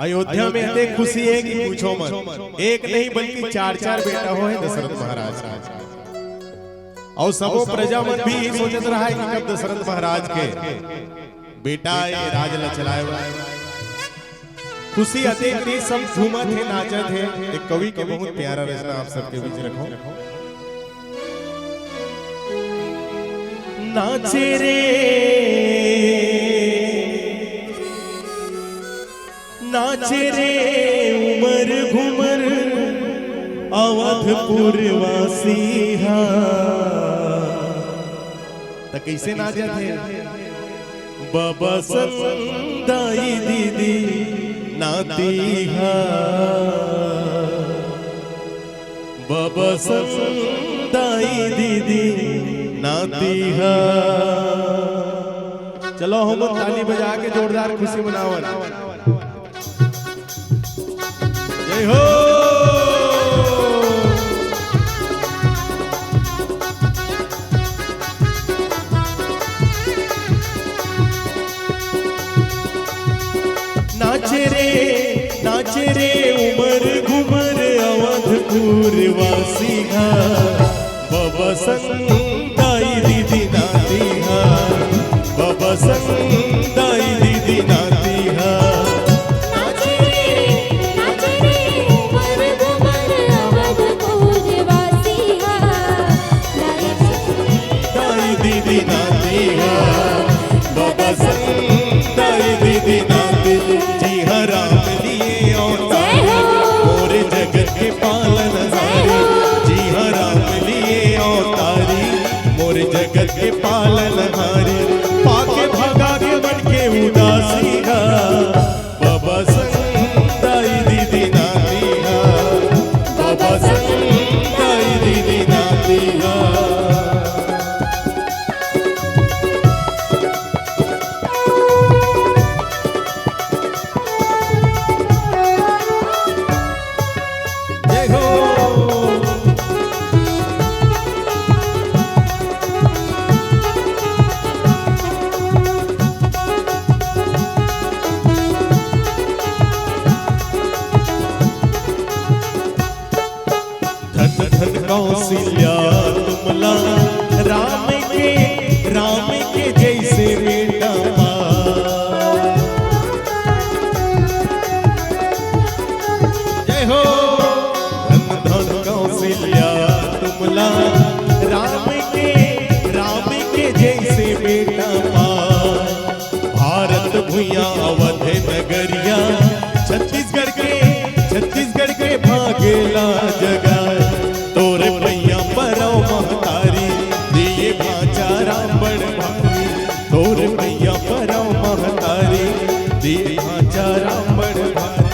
अयोध्या में इतने खुशी है कि पूछो मत। एक नहीं बल्कि चार चार बेटा हो है दशरथ महाराज का। और सब प्रजा मन भी सोचत रहा है कि कब दशरथ महाराज के बेटा ये राज ल चलाए हुआ खुशी आते ही सब झूमत है नाचत है। एक कवि के बहुत प्यारा रचना आप सबके बीच रखो। नाचे रे नाचे रे उमर घुमर अवधपुर वासी हा। तो कैसे नाचत है? बाबा संदाई दीदी नाती हा। बाबा संदाई दीदी नाती हा। चलो हम ताली बजा के जोरदार खुशी मनावन। जय हो। नाचे रे उमर घुमर अवधपुर वासी हा। बाबा संदाई दीदी नाती हा। बाबा संदाई दीदी नाती हा। दीदी नाती हा। बाबा संदाई दीदी नाती। जी हाँ राम लिए अवतारी मोरे जगत के पालनहारी। जी हाँ राम लिए अवतारी मोरे जगत के पालनहारी। पाके भगा के बन के उदासी हा। बाबा संदाई दीदी नाती हा। बाबा संदाई दीदी नाती हा। कौशल्या तुमला राम के जैसे बेटा। जय हो। धन धन कौशल्या तुमला राम के जैसे बेटा। भारत भुइया अवध नगरिया छत्तीसगढ़ के भागेला जगा। तोरे भैया परौ महतारी दिए भाचा राम बड़ भारी। तोरे भैया परौ महतारी दिए भाचा राम बड़ भारी।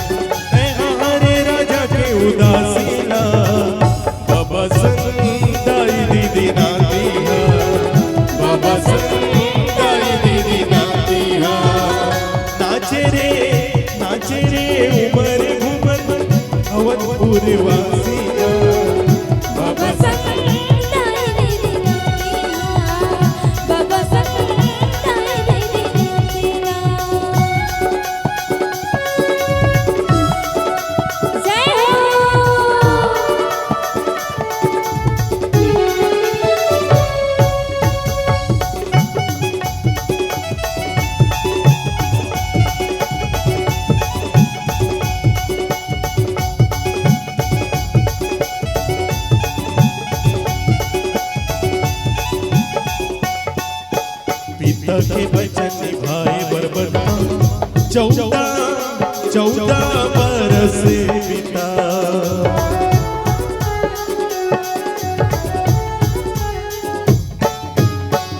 हरे राजा के उदासीना बाबा संदाई दीदी नाती हा। बाबा संदाई दीदी नाती हा। नाचे रे उमर घुमर अवधपुर वासी हा। बाबा संदाई दीदी नाती हा। बाबा संदाई दीदी नाती हा। जय पिता के वचन निभाए बरबर 14 बरस पिता।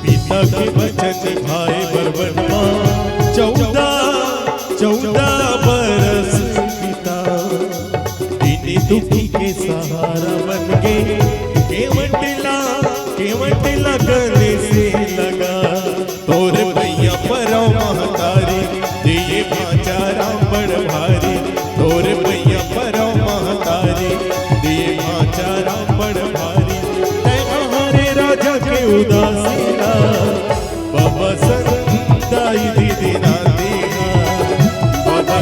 पिता के वचन निभाए बरबर 14 बरस पिता। दीदी दुखी के सहारा बन गए। केवटला गले से लगा। तोरे भैया परौ महतारी दिए भाचा राम बड़ भारी। तोरे भैया परौ महतारी दिए भाचा राम बड़ भारी। हरे राजा के उदासीना बाबा संदाई दीदी नाती हा। बाबा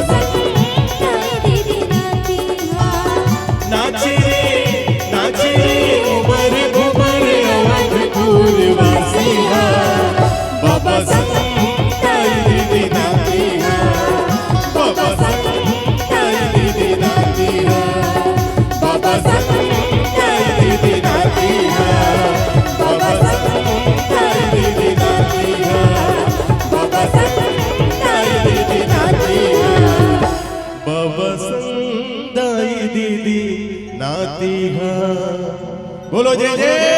बोलो जय जय